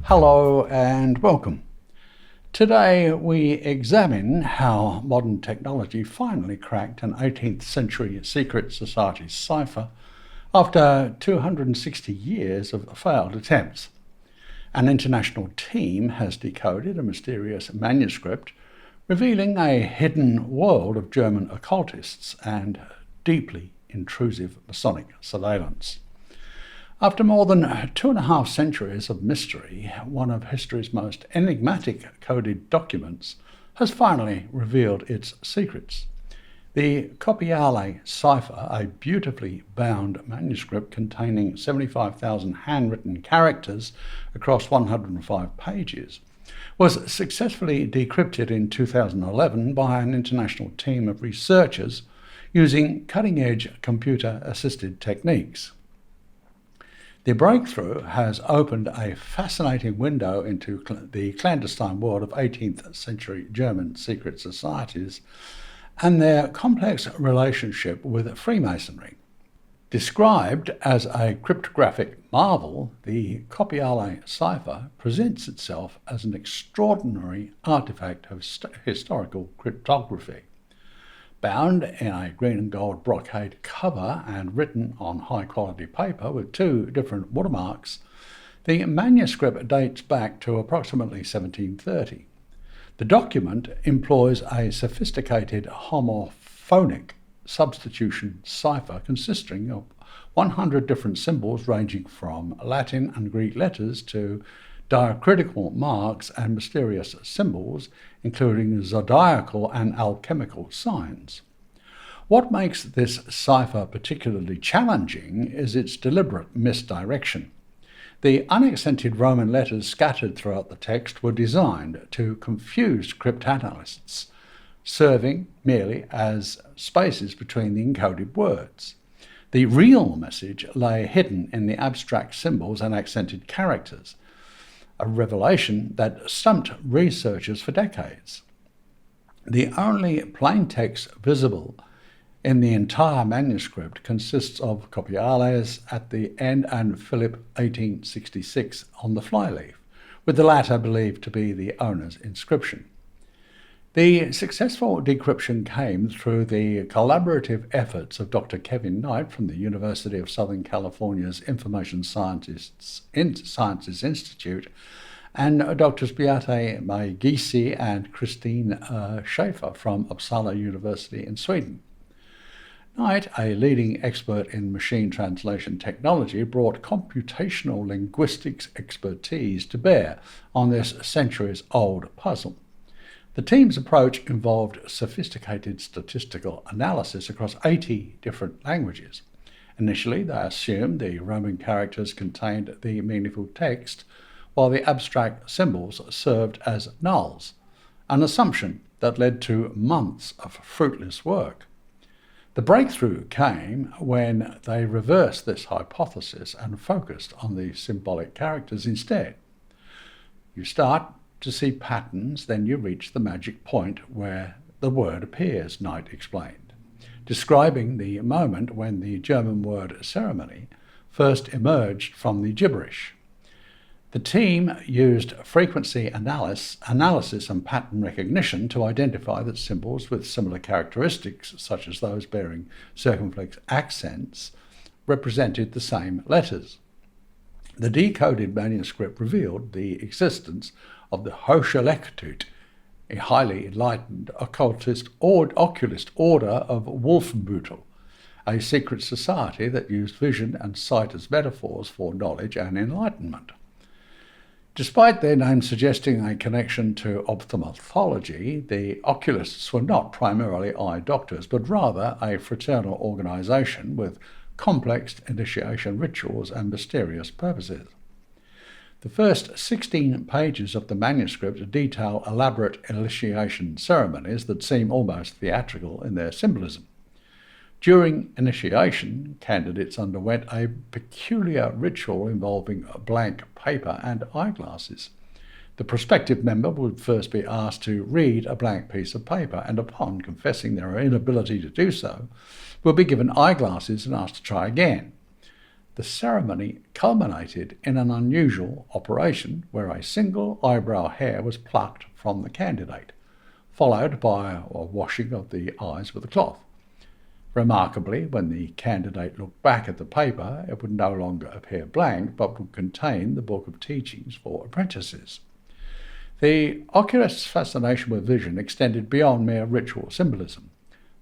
Hello and welcome. Today we examine how modern technology finally cracked an 18th century secret society cipher after 260 years of failed attempts. An international team has decoded a mysterious manuscript revealing a hidden world of German occultists and deeply intrusive Masonic surveillance. After more than 2.5 centuries of mystery, one of history's most enigmatic coded documents has finally revealed its secrets. The Copiale Cypher, a beautifully bound manuscript containing 75,000 handwritten characters across 105 pages, was successfully decrypted in 2011 by an international team of researchers using cutting-edge computer-assisted techniques. The breakthrough has opened a fascinating window into the clandestine world of 18th century German secret societies and their complex relationship with Freemasonry. Described as a cryptographic marvel, the Copiale Cypher presents itself as an extraordinary artifact of historical cryptography. Bound in a green and gold brocade cover and written on high-quality paper with 2 different watermarks, the manuscript dates back to approximately 1730. The document employs a sophisticated homophonic substitution cipher consisting of 100 different symbols ranging from Latin and Greek letters to diacritical marks and mysterious symbols, including zodiacal and alchemical signs. What makes this cipher particularly challenging is its deliberate misdirection. The unaccented Roman letters scattered throughout the text were designed to confuse cryptanalysts, serving merely as spaces between the encoded words. The real message lay hidden in the abstract symbols and accented characters, a revelation that stumped researchers for decades. The only plain text visible in the entire manuscript consists of Copiales at the end and Philip 1866 on the flyleaf, with the latter believed to be the owner's inscription. The successful decryption came through the collaborative efforts of Dr. Kevin Knight from the University of Southern California's Information Sciences Institute and Drs. Beate Mai-Gysi and Christine Schaefer from Uppsala University in Sweden. Knight, a leading expert in machine translation technology, brought computational linguistics expertise to bear on this centuries-old puzzle. The team's approach involved sophisticated statistical analysis across 80 different languages. Initially, they assumed the Roman characters contained the meaningful text, while the abstract symbols served as nulls, an assumption that led to months of fruitless work. The breakthrough came when they reversed this hypothesis and focused on the symbolic characters instead. You start to see patterns, then you reach the magic point where the word appears, Knight explained, describing the moment when the German word ceremony first emerged from the gibberish. The team used frequency analysis and pattern recognition to identify that symbols with similar characteristics, such as those bearing circumflex accents, represented the same letters. The decoded manuscript revealed the existence of the Hochelektut, a highly enlightened oculist order of Wolfenbüttel, a secret society that used vision and sight as metaphors for knowledge and enlightenment. Despite their name suggesting a connection to ophthalmology, the oculists were not primarily eye doctors, but rather a fraternal organization with complex initiation rituals and mysterious purposes. The first 16 pages of the manuscript detail elaborate initiation ceremonies that seem almost theatrical in their symbolism. During initiation, candidates underwent a peculiar ritual involving blank paper and eyeglasses. The prospective member would first be asked to read a blank piece of paper and, upon confessing their inability to do so, will be given eyeglasses and asked to try again. The ceremony culminated in an unusual operation where a single eyebrow hair was plucked from the candidate, followed by a washing of the eyes with a cloth. Remarkably, when the candidate looked back at the paper, it would no longer appear blank, but would contain the book of teachings for apprentices. The oculist's fascination with vision extended beyond mere ritual symbolism.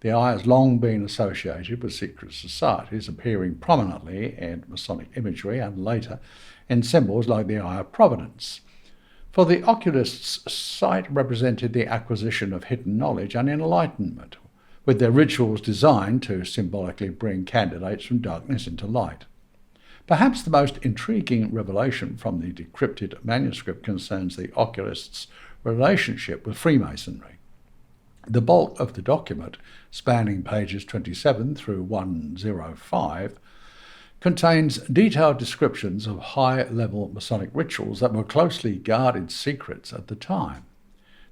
The eye has long been associated with secret societies, appearing prominently in Masonic imagery and later in symbols like the Eye of Providence. For the oculists, sight represented the acquisition of hidden knowledge and enlightenment, with their rituals designed to symbolically bring candidates from darkness into light. Perhaps the most intriguing revelation from the decrypted manuscript concerns the oculist's relationship with Freemasonry. The bulk of the document, spanning pages 27 through 105, contains detailed descriptions of high-level Masonic rituals that were closely guarded secrets at the time.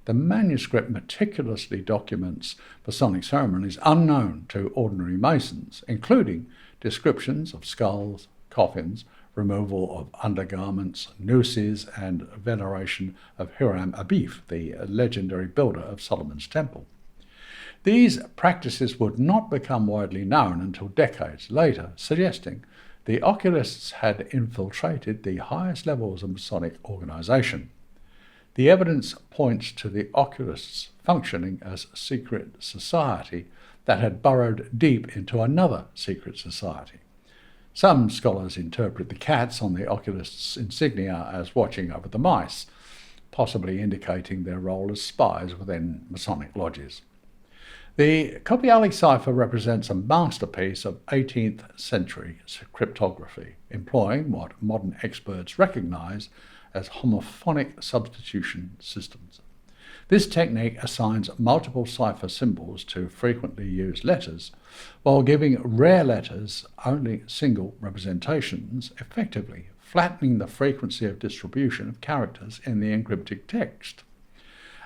The manuscript meticulously documents Masonic ceremonies unknown to ordinary Masons, including descriptions of skulls, coffins, removal of undergarments, nooses, and veneration of Hiram Abif, the legendary builder of Solomon's Temple. These practices would not become widely known until decades later, suggesting the oculists had infiltrated the highest levels of Masonic organization. The evidence points to the oculists functioning as a secret society that had burrowed deep into another secret society. Some scholars interpret the cats on the oculists' insignia as watching over the mice, possibly indicating their role as spies within Masonic lodges. The Copiale Cypher represents a masterpiece of 18th century cryptography, employing what modern experts recognize as homophonic substitution systems. This technique assigns multiple cipher symbols to frequently used letters, while giving rare letters only single representations, effectively flattening the frequency of distribution of characters in the encrypted text.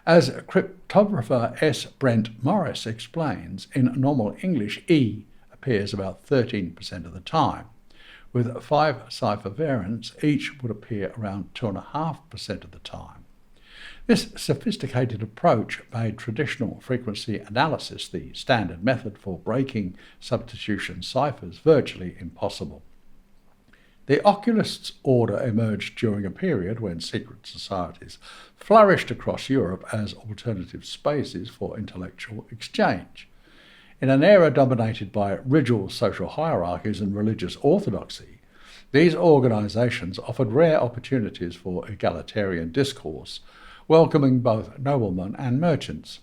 As cryptographer S. Brent Morris explains, in normal English, E appears about 13% of the time. With 5 cipher variants, each would appear around 2.5% of the time. This sophisticated approach made traditional frequency analysis, the standard method for breaking substitution ciphers, virtually impossible. The oculists' order emerged during a period when secret societies flourished across Europe as alternative spaces for intellectual exchange. In an era dominated by rigid social hierarchies and religious orthodoxy, these organizations offered rare opportunities for egalitarian discourse, welcoming both noblemen and merchants.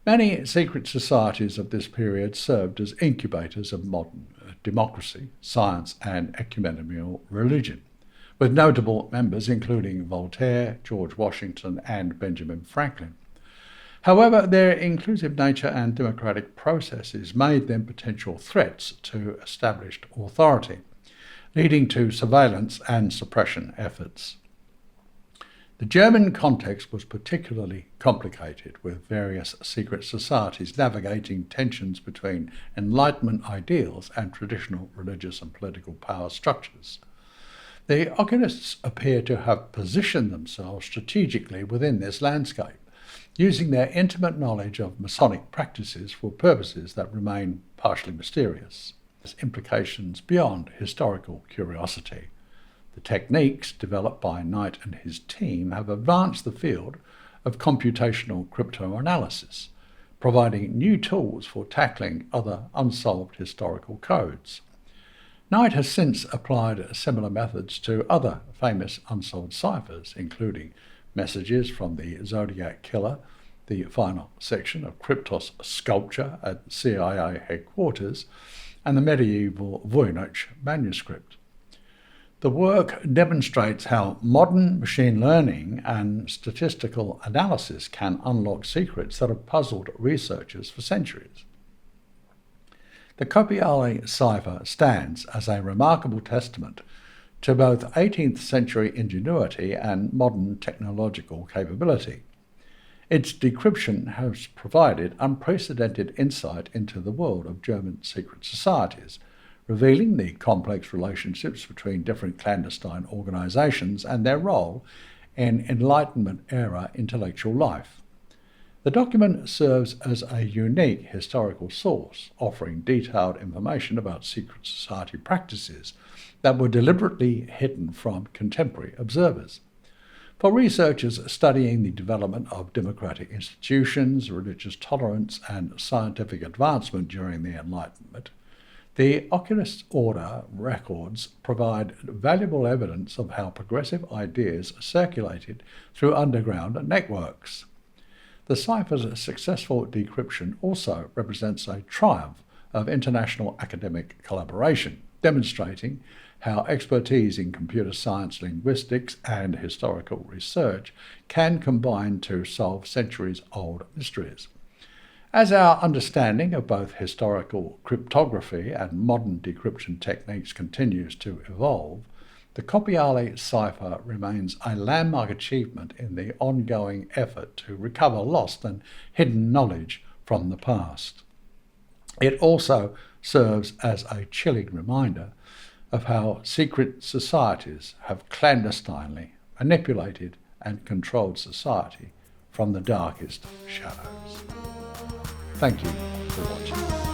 Many secret societies of this period served as incubators of modern democracy, science, and ecumenical religion, with notable members including Voltaire, George Washington, and Benjamin Franklin. However, their inclusive nature and democratic processes made them potential threats to established authority, leading to surveillance and suppression efforts. The German context was particularly complicated, with various secret societies navigating tensions between Enlightenment ideals and traditional religious and political power structures. The oculists appear to have positioned themselves strategically within this landscape, using their intimate knowledge of Masonic practices for purposes that remain partially mysterious. There's implications beyond historical curiosity. The techniques developed by Knight and his team have advanced the field of computational cryptoanalysis, providing new tools for tackling other unsolved historical codes. Knight has since applied similar methods to other famous unsolved ciphers, including messages from the Zodiac Killer, the final section of Kryptos sculpture at CIA headquarters, and the medieval Voynich manuscript. The work demonstrates how modern machine learning and statistical analysis can unlock secrets that have puzzled researchers for centuries. The Copiale Cypher stands as a remarkable testament to both 18th century ingenuity and modern technological capability. Its decryption has provided unprecedented insight into the world of German secret societies, revealing the complex relationships between different clandestine organisations and their role in Enlightenment-era intellectual life. The document serves as a unique historical source, offering detailed information about secret society practices that were deliberately hidden from contemporary observers. For researchers studying the development of democratic institutions, religious tolerance, and scientific advancement during the Enlightenment, the Oculist Order records provide valuable evidence of how progressive ideas circulated through underground networks. The cipher's successful decryption also represents a triumph of international academic collaboration, demonstrating how expertise in computer science, linguistics, and historical research can combine to solve centuries-old mysteries. As our understanding of both historical cryptography and modern decryption techniques continues to evolve, the Copiale Cypher remains a landmark achievement in the ongoing effort to recover lost and hidden knowledge from the past. It also serves as a chilling reminder of how secret societies have clandestinely manipulated and controlled society from the darkest shadows. Thank you for watching.